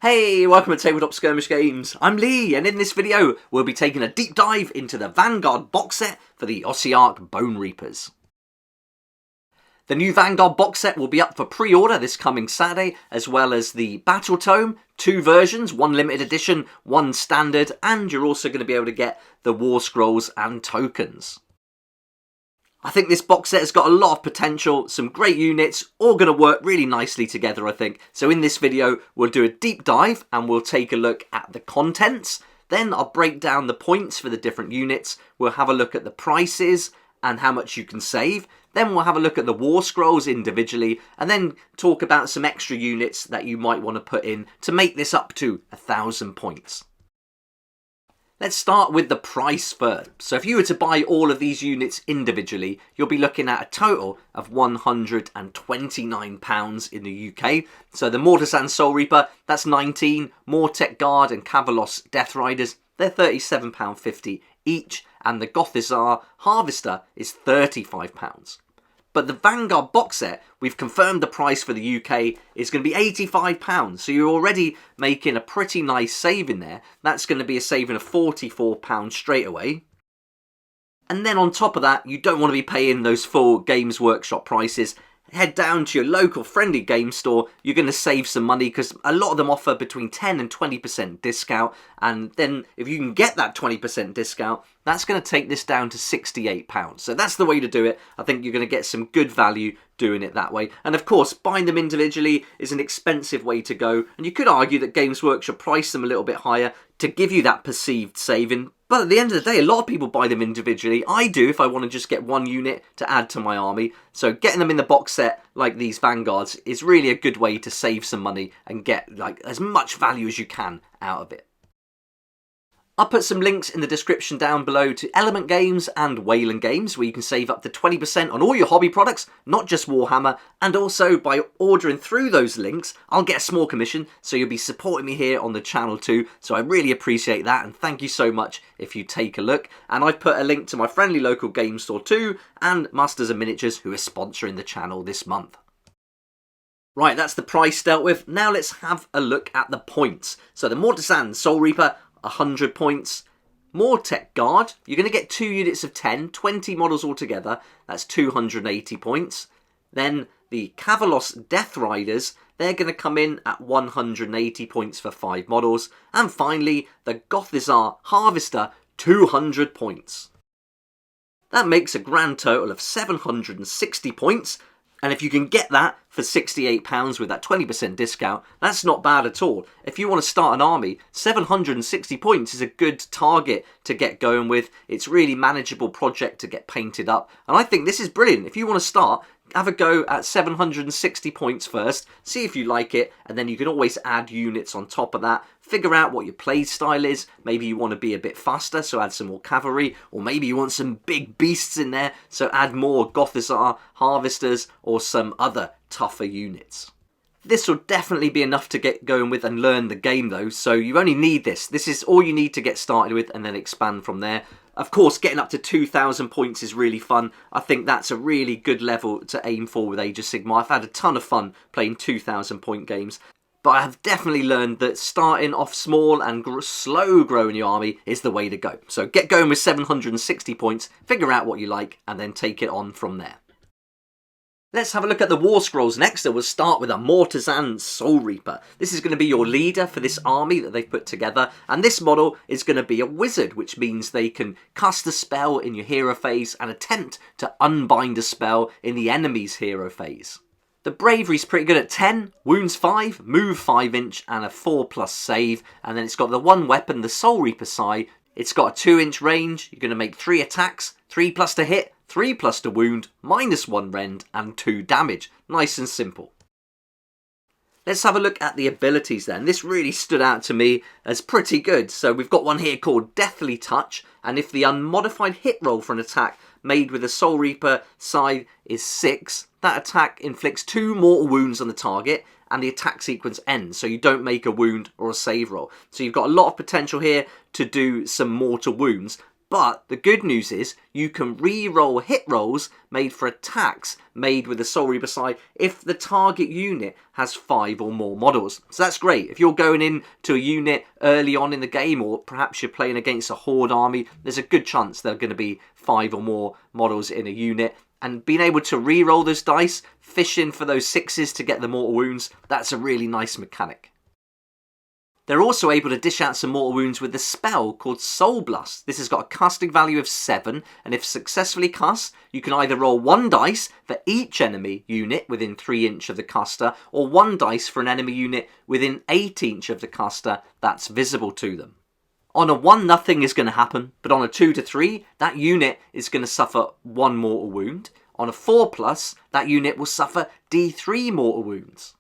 Hey, welcome to Tabletop Skirmish Games. I'm Lee, and in this video, we'll be taking a deep dive into the Vanguard box set for the Ossiarch Bonereapers. The new Vanguard box set will be up for pre-order this coming Saturday, as well as the Battle Tome, 2 versions, one limited edition, one standard, and you're also going to be able to get the War Scrolls and tokens. I think this box set has got a lot of potential, some great units, all going to work really nicely together, I think. So in this video, we'll do a deep dive and we'll take a look at the contents. Then I'll break down the points for the different units. We'll have a look at the prices and how much you can save. Then we'll have a look at the War Scrolls individually and then talk about some extra units that you might want to put in to make this up to 1,000 points. Let's start with the price first. So if you were to buy all of these units individually, you'll be looking at a total of £129 in the UK. So the Mortizan Soul Reaper, that's 19, Mortek Guard and Kavalos Death Riders, they're £37.50 each, and the Gothizzar Harvester is £35. But the Vanguard box set, we've confirmed the price for the UK is going to be £85. So you're already making a pretty nice saving there. That's going to be a saving of £44 straight away. And then on top of that, you don't want to be paying those full Games Workshop prices. Head down to your local friendly game store. You're going to save some money because a lot of them offer between 10 and 20% discount. And then if you can get that 20% discount, that's going to take this down to £68. So that's the way to do it. I think you're going to get some good value doing it that way. And of course, buying them individually is an expensive way to go. And you could argue that Games Workshop price them a little bit higher to give you that perceived saving. But at the end of the day, a lot of people buy them individually. I do if I want to just get one unit to add to my army. So getting them in the box set like these Vanguards is really a good way to save some money and get like as much value as you can out of it. I'll put some links in the description down below to Element Games and Wayland Games, where you can save up to 20% on all your hobby products, not just Warhammer, and also by ordering through those links, I'll get a small commission, so you'll be supporting me here on the channel too, so I really appreciate that, and thank you so much if you take a look. And I've put a link to my friendly local game store too, and Masters and Miniatures, who are sponsoring the channel this month. Right, that's the price dealt with. Now let's have a look at the points. So the Mortizan Soul Reaper, 100 points. Mortek Guard, you're going to get 2 units of 10, 20 models altogether, that's 280 points. Then the Kavalos Death Riders, they're going to come in at 180 points for 5 models. And finally, the Gothizzar Harvester, 200 points. That makes a grand total of 760 points. And if you can get that for £68 with that 20% discount, that's not bad at all. If you want to start an army, 760 points is a good target to get going with. It's a really manageable project to get painted up. And I think this is brilliant. If you want to start, have a go at 760 points first, see if you like it, and then you can always add units on top of that. Figure out what your play style is. Maybe you want to be a bit faster, so add some more cavalry, or maybe you want some big beasts in there, so add more Gothizzar Harvesters or some other tougher units. This will definitely be enough to get going with and learn the game though, so you only need this. This is all you need to get started with and then expand from there. Of course, getting up to 2,000 points is really fun. I think that's a really good level to aim for with Age of Sigmar. I've had a ton of fun playing 2,000 point games. But I have definitely learned that starting off small and slow growing your army is the way to go. So get going with 760 points, figure out what you like, and then take it on from there. Let's have a look at the War Scrolls next, and we'll start with a Mortizan Soul Reaper. This is going to be your leader for this army that they've put together, and this model is going to be a wizard, which means they can cast a spell in your hero phase and attempt to unbind a spell in the enemy's hero phase. The bravery's pretty good at 10, wounds 5, move 5 inch, and a 4+ save, and then it's got the one weapon, the Soul Reaper Sai. It's got a 2-inch range, you're going to make 3 attacks, 3+ to hit, 3+ to wound, -1 rend, and 2 damage. Nice and simple. Let's have a look at the abilities then. This really stood out to me as pretty good. So we've got one here called Deathly Touch, and if the unmodified hit roll for an attack made with a Soul Reaper side is 6, that attack inflicts 2 mortal wounds on the target, and the attack sequence ends, so you don't make a wound or a save roll. So you've got a lot of potential here to do some mortal wounds. But the good news is you can re-roll hit rolls made for attacks made with the Soul Reaper side if the target unit has 5 or more models. So that's great. If you're going into a unit early on in the game, or perhaps you're playing against a horde army, there's a good chance there are going to be 5 or more models in a unit. And being able to re-roll those dice, fishing for those 6s to get the mortal wounds, that's a really nice mechanic. They're also able to dish out some mortal wounds with the spell called Soul Blast. This has got a casting value of 7, and if successfully cast, you can either roll 1 dice for each enemy unit within 3 inch of the caster, or 1 dice for an enemy unit within 8 inch of the caster that's visible to them. On a 1, nothing is going to happen, but on a 2 to 3, that unit is going to suffer 1 mortal wound. On a 4+, that unit will suffer D3 mortal wounds.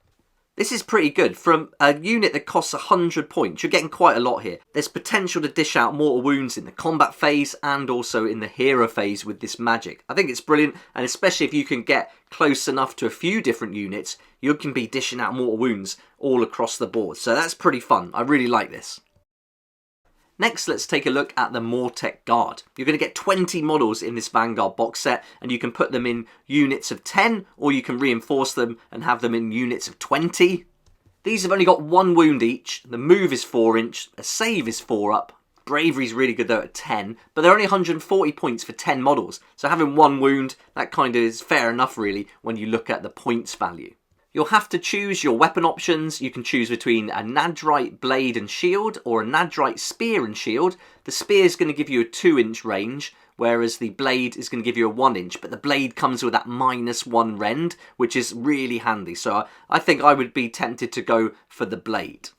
This is pretty good. From a unit that costs 100 points, you're getting quite a lot here. There's potential to dish out mortal wounds in the combat phase and also in the hero phase with this magic. I think it's brilliant, and especially if you can get close enough to a few different units, you can be dishing out mortal wounds all across the board. So that's pretty fun. I really like this. Next, let's take a look at the Mortek Guard. You're going to get 20 models in this Vanguard box set, and you can put them in units of 10, or you can reinforce them and have them in units of 20. These have only got 1 wound each. The move is 4 inch, a save is 4 up. Bravery is really good though at 10, but they're only 140 points for 10 models. So having 1 wound, that kind of is fair enough really when you look at the points value. You'll have to choose your weapon options. You can choose between a Nadrite blade and shield or a Nadrite spear and shield. The spear is going to give you a 2 inch range, whereas the blade is going to give you a 1 inch, but the blade comes with that -1 rend, which is really handy. So I think I would be tempted to go for the blade.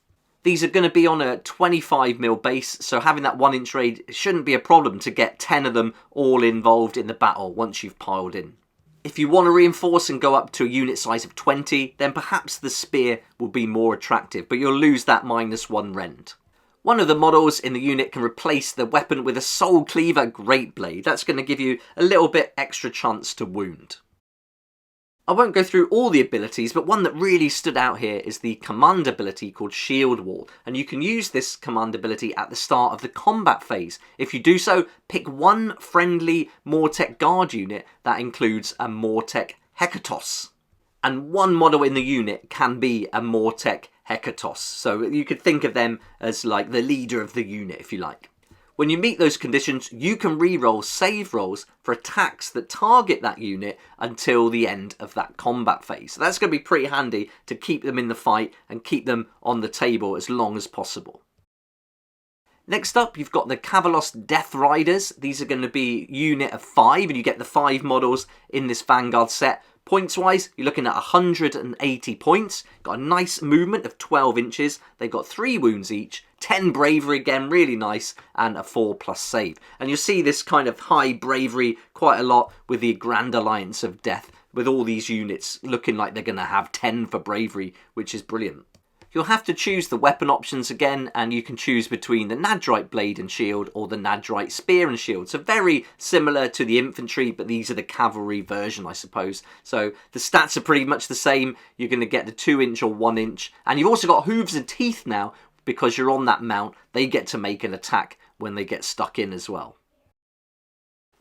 These are going to be on a 25mm base, so having that 1 inch range shouldn't be a problem to get 10 of them all involved in the battle once you've piled in. If you want to reinforce and go up to a unit size of 20, then perhaps the spear will be more attractive, but you'll lose that -1 rend. One of the models in the unit can replace the weapon with a Soul Cleaver Great Blade. That's going to give you a little bit extra chance to wound. I won't go through all the abilities, but one that really stood out here is the command ability called Shield Wall, and you can use this command ability at the start of the combat phase. If you do so, pick 1 friendly Mortek Guard unit that includes a Mortek Hekatos. And 1 model in the unit can be a Mortek Hekatos, so you could think of them as like the leader of the unit if you like. When you meet those conditions, you can re-roll save rolls for attacks that target that unit until the end of that combat phase. So that's going to be pretty handy to keep them in the fight and keep them on the table as long as possible. Next up, you've got the Kavalos Death Riders. These are going to be a unit of 5, and you get the 5 models in this Vanguard set. Points-wise, you're looking at 180 points. Got a nice movement of 12 inches. They've got 3 wounds each, 10 bravery again, really nice, and a 4+ save. And you'll see this kind of high bravery quite a lot with the Grand Alliance of Death, with all these units looking like they're going to have 10 for bravery, which is brilliant. You'll have to choose the weapon options again, and you can choose between the Nadrite blade and shield or the Nadrite spear and shield. So very similar to the infantry, but these are the cavalry version, I suppose. So the stats are pretty much the same. You're going to get the 2 inch or 1 inch, and you've also got hooves and teeth now because you're on that mount. They get to make an attack when they get stuck in as well.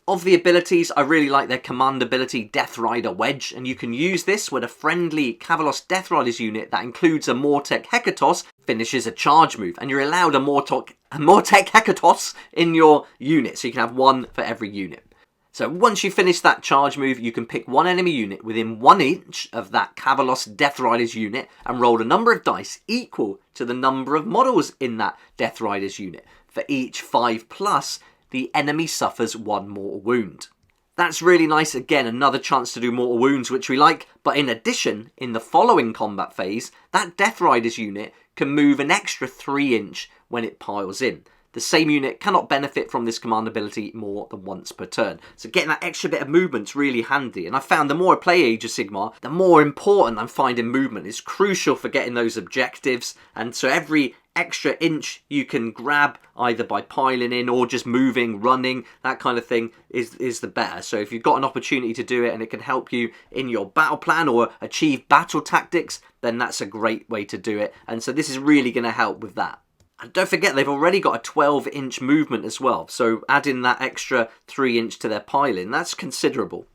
Of the abilities, I really like their command ability, Death Rider Wedge, and you can use this when a friendly Kavalos Death Riders unit that includes a Mortek Hekatos finishes a charge move, and you're allowed a Mortek Hekatos in your unit, so you can have 1 for every unit. So once you finish that charge move, you can pick 1 enemy unit within 1 inch of that Kavalos Death Riders unit and roll a number of dice equal to the number of models in that Death Riders unit. For each 5+, the enemy suffers 1 mortal wound. That's really nice. Again, another chance to do mortal wounds, which we like. But in addition, in the following combat phase, that Death Riders unit can move an extra 3 inch when it piles in. The same unit cannot benefit from this command ability more than once per turn. So getting that extra bit of movement's really handy. And I found the more I play Age of Sigmar, the more important I'm finding movement. It's crucial for getting those objectives. And so every extra inch you can grab either by piling in or just moving, running, that kind of thing is the better. So if you've got an opportunity to do it and it can help you in your battle plan or achieve battle tactics, then that's a great way to do it. And so this is really going to help with that. And don't forget, they've already got a 12-inch movement as well, so adding that extra 3-inch to their piling, that's considerable.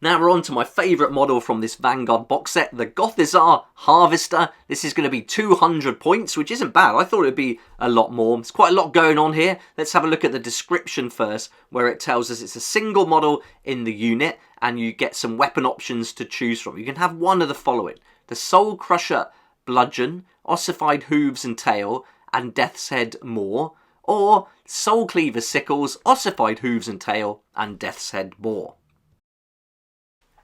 Now we're on to my favourite model from this Vanguard box set, the Gothizzar Harvester. This is going to be 200 points, which isn't bad. I thought it would be a lot more. There's quite a lot going on here. Let's have a look at the description first, where it tells us it's a single model in the unit, and you get some weapon options to choose from. You can have one of the following: the Soul Crusher Bludgeon, Ossified Hooves and Tail, and Death's Head Maw, or Soul Cleaver Sickles, Ossified Hooves and Tail, and Death's Head Maw.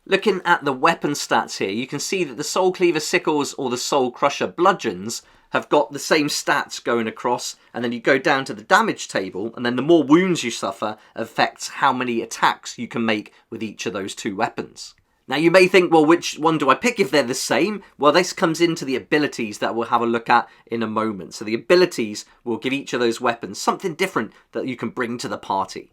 Looking at the weapon stats here, you can see that the Soul Cleaver Sickles or the Soul Crusher Bludgeons have got the same stats going across, and then you go down to the damage table, and then the more wounds you suffer affects how many attacks you can make with each of those two weapons. Now you may think, well, which one do I pick if they're the same? Well, this comes into the abilities that we'll have a look at in a moment. So the abilities will give each of those weapons something different that you can bring to the party.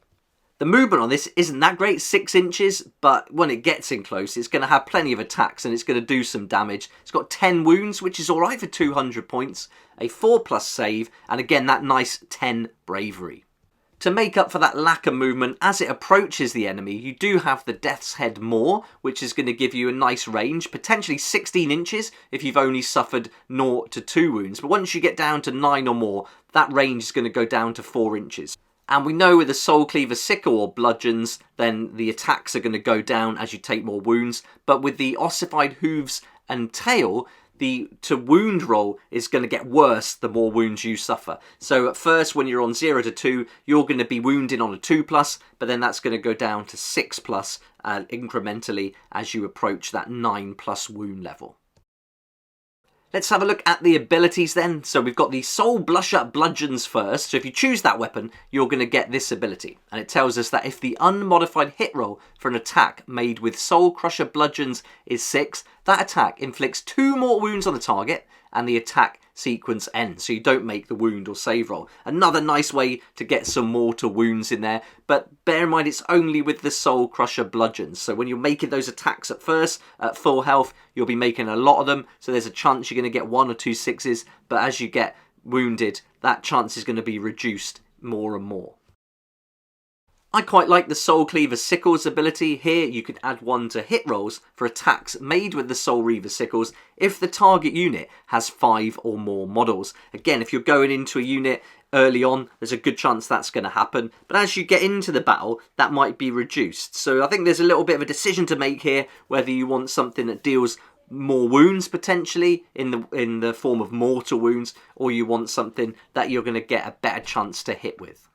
The movement on this isn't that great, 6 inches, but when it gets in close, it's going to have plenty of attacks and it's going to do some damage. It's got 10 wounds, which is alright for 200 points, a 4+ save, and again that nice 10 bravery. To make up for that lack of movement, as it approaches the enemy, you do have the Death's Head Maw, which is going to give you a nice range, potentially 16 inches if you've only suffered 0 to 2 wounds. But once you get down to 9 or more, that range is going to go down to 4 inches. And we know with the Soul Cleaver Sickle or Bludgeons, then the attacks are going to go down as you take more wounds. But with the Ossified Hooves and Tail, the to wound roll is going to get worse the more wounds you suffer. So at first, when you're on 0 to 2, you're going to be wounded on a 2+, but then that's going to go down to 6+ incrementally as you approach that 9+ wound level. Let's have a look at the abilities then. So we've got the Soul Blusher Bludgeons first. So if you choose that weapon, you're going to get this ability. And it tells us that if the unmodified hit roll for an attack made with Soul Crusher Bludgeons is 6, that attack inflicts 2 more wounds on the target and the attack sequence ends, so you don't make the wound or save roll. Another nice way to get some mortal wounds in there, but bear in mind it's only with the Soul Crusher Bludgeons. So when you're making those attacks at first, at full health, you'll be making a lot of them, so there's a chance you're going to get 1 or 2 6s, but as you get wounded, that chance is going to be reduced more and more. I quite like the Soul Cleaver Sickles ability. Here you could add 1 to hit rolls for attacks made with the Soul Reaver Sickles if the target unit has 5 or more models. Again, if you're going into a unit early on, there's a good chance that's going to happen. But as you get into the battle, that might be reduced. So I think there's a little bit of a decision to make here, whether you want something that deals more wounds potentially in the form of mortal wounds, or you want something that you're going to get a better chance to hit with.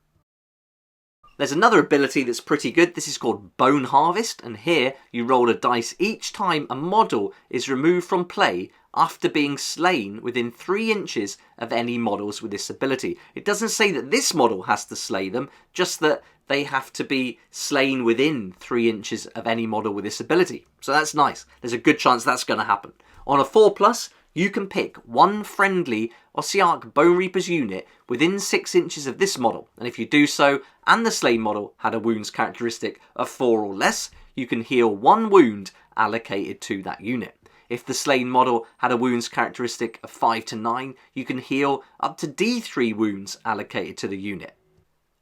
There's another ability that's pretty good. This is called Bone Harvest, and here you roll a dice each time a model is removed from play after being slain within 3 inches of any models with this ability. It doesn't say that this model has to slay them, just that they have to be slain within 3 inches of any model with this ability. So that's nice. There's a good chance that's going to happen. On a 4+, you can pick 1 friendly Ossiarch Bonereapers unit within 6 inches of this model, and if you do so, and the slain model had a wounds characteristic of 4 or less, you can heal 1 wound allocated to that unit. If the slain model had a wounds characteristic of 5 to 9, you can heal up to D3 wounds allocated to the unit.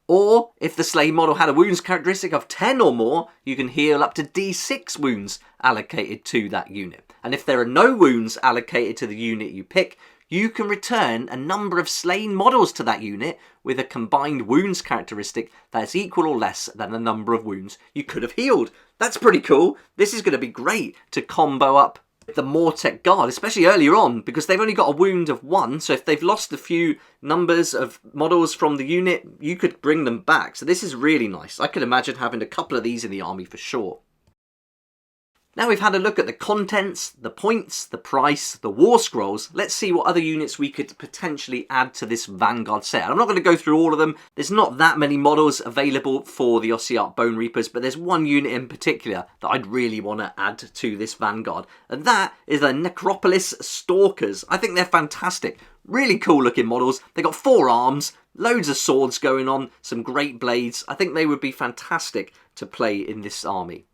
Or, if the slain model had a wounds characteristic of 10 or more, you can heal up to D6 wounds allocated to that unit. And if there are no wounds allocated to the unit you pick, you can return a number of slain models to that unit with a combined wounds characteristic that is equal or less than the number of wounds you could have healed. That's pretty cool. This is going to be great to combo up the Mortek Guard, especially earlier on, because they've only got a wound of 1, so if they've lost a few numbers of models from the unit, you could bring them back. So this is really nice. I could imagine having a couple of these in the army for sure. Now we've had a look at the contents, the points, the price, the war scrolls. Let's see what other units we could potentially add to this Vanguard set. I'm not going to go through all of them. There's not that many models available for the Ossiarch Bonereapers, but there's one unit in particular that I'd really want to add to this Vanguard, and that is the Necropolis Stalkers. I think they're fantastic. Really cool looking models. They got 4 arms, loads of swords going on, some great blades. I think they would be fantastic to play in this army.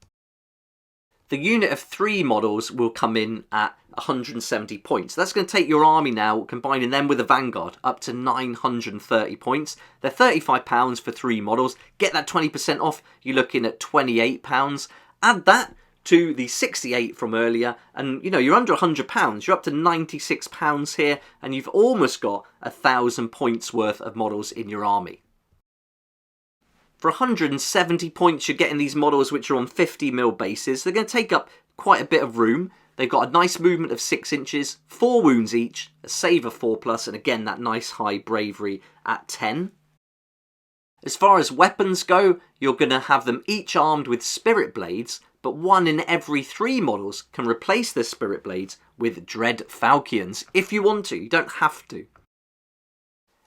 The unit of 3 models will come in at 170 points. That's going to take your army now, combining them with the Vanguard, up to 930 points. They're £35 for 3 models. Get that 20% off, you're looking at £28. Add that to the 68 from earlier, and you know, you're under £100. You're up to £96 here, and you've almost got 1,000 points worth of models in your army. For 170 points, you're getting these models which are on 50mm bases. They're going to take up quite a bit of room. They've got a nice movement of 6 inches, 4 wounds each, a save of 4+, and again that nice high bravery at 10. As far as weapons go, you're going to have them each armed with spirit blades, but 1 in every 3 models can replace their spirit blades with dread falchions if you want to. You don't have to.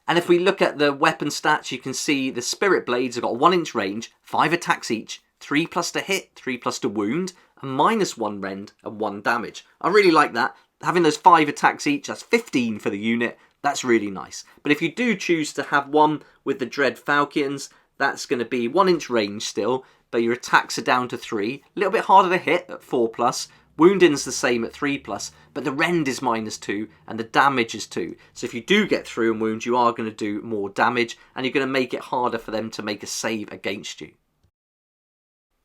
And if we look at the weapon stats, you can see the spirit blades have got a 1-inch range, 5 attacks each, 3+ to hit, 3+ to wound, and -1 rend and 1 damage. I really like that. Having those 5 attacks each, that's 15 for the unit. That's really nice. But if you do choose to have one with the dread falchions, that's going to be 1-inch range still, but your attacks are down to 3. A little bit harder to hit at 4+. Wounding's the same at 3+, but the rend is -2 and the damage is 2. So if you do get through and wound, you are going to do more damage, and you're going to make it harder for them to make a save against you.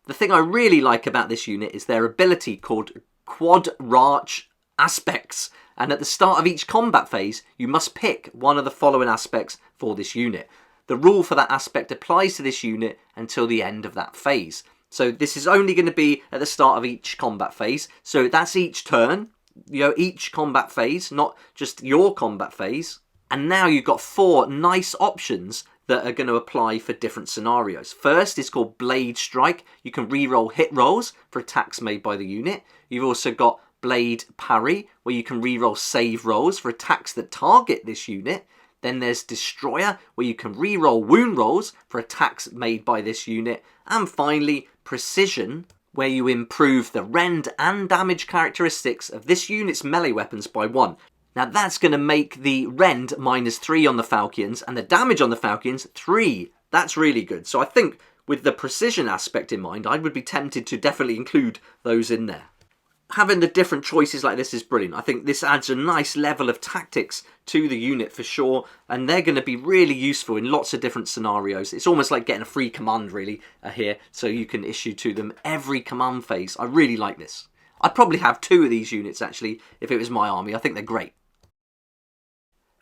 The thing I really like about this unit is their ability called Quadrarch Aspects, and at the start of each combat phase, you must pick one of the following aspects for this unit. The rule for that aspect applies to this unit until the end of that phase. So this is only going to be at the start of each combat phase. So that's each turn, you know, each combat phase, not just your combat phase. And now you've got 4 nice options that are going to apply for different scenarios. First is called Blade Strike. You can re-roll hit rolls for attacks made by the unit. You've also got Blade Parry, where you can re-roll save rolls for attacks that target this unit. Then there's Destroyer, where you can re-roll wound rolls for attacks made by this unit. And finally, Precision, where you improve the rend and damage characteristics of this unit's melee weapons by 1. Now that's going to make the rend -3 on the Falcons and the damage on the Falcons 3. That's really good. So I think with the precision aspect in mind, I would be tempted to definitely include those in there. Having the different choices like this is brilliant. I think this adds a nice level of tactics to the unit for sure, and they're going to be really useful in lots of different scenarios. It's almost like getting a free command really here, so you can issue to them every command phase. I really like this. I'd probably have 2 of these units actually if it was my army. I think they're great.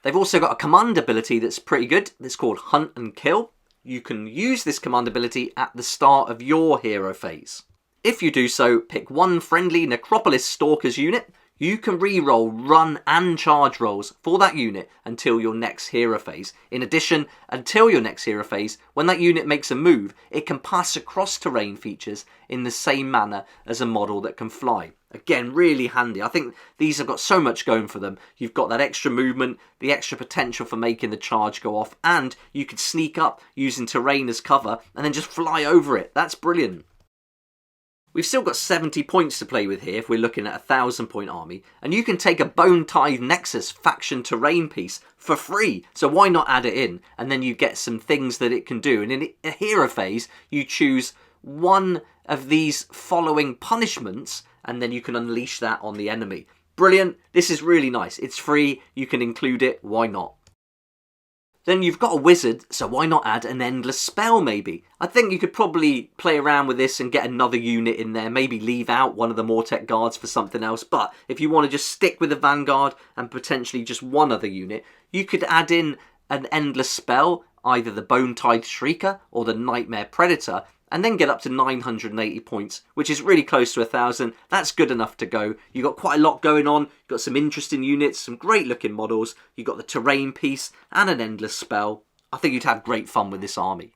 They've also got a command ability that's pretty good. It's called Hunt and Kill. You can use this command ability at the start of your hero phase. If you do so, pick 1 friendly Necropolis Stalkers unit. You can re-roll run and charge rolls for that unit until your next hero phase. In addition, until your next hero phase, when that unit makes a move, it can pass across terrain features in the same manner as a model that can fly. Again, really handy. I think these have got so much going for them. You've got that extra movement, the extra potential for making the charge go off, and you could sneak up using terrain as cover and then just fly over it. That's brilliant. We've still got 70 points to play with here if we're looking at a 1,000-point army, and you can take a Bone Tithe Nexus faction terrain piece for free, so why not add it in, and then you get some things that it can do. And in a hero phase, you choose one of these following punishments, and then you can unleash that on the enemy. Brilliant. This is really nice. It's free. You can include it. Why not? Then you've got a wizard, so why not add an endless spell maybe? I think you could probably play around with this and get another unit in there, maybe leave out one of the Mortek guards for something else, but if you want to just stick with the Vanguard and potentially just one other unit, you could add in an endless spell, either the Bone Tithe Shrieker or the Nightmare Predator, and then get up to 980 points, which is really close to 1,000. That's good enough to go. You've got quite a lot going on. You've got some interesting units, some great looking models. You've got the terrain piece and an endless spell. I think you'd have great fun with this army.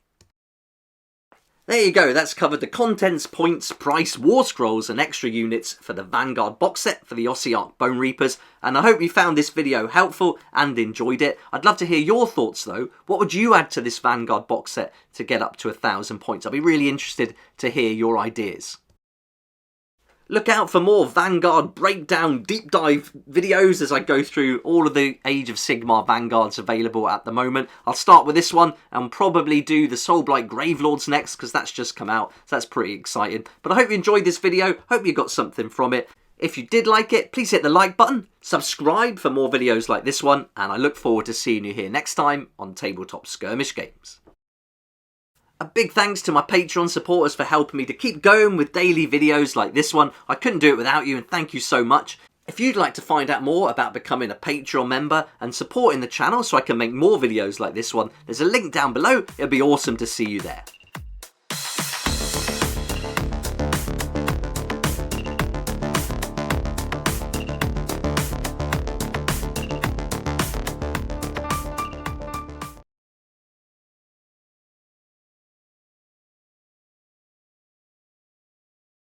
There you go, that's covered the contents, points, price, war scrolls and extra units for the Vanguard box set for the Ossiarch Bonereapers, and I hope you found this video helpful and enjoyed it. I'd love to hear your thoughts though. What would you add to this Vanguard box set to get up to 1,000 points? I'd be really interested to hear your ideas. Look out for more Vanguard breakdown deep dive videos as I go through all of the Age of Sigmar Vanguards available at the moment. I'll start with this one and probably do the Soulblight Gravelords next because that's just come out, so that's pretty exciting. But I hope you enjoyed this video, hope you got something from it. If you did like it, please hit the like button, subscribe for more videos like this one, and I look forward to seeing you here next time on Tabletop Skirmish Games. A big thanks to my Patreon supporters for helping me to keep going with daily videos like this one. I couldn't do it without you, and thank you so much. If you'd like to find out more about becoming a Patreon member and supporting the channel so I can make more videos like this one, there's a link down below. It'll be awesome to see you there.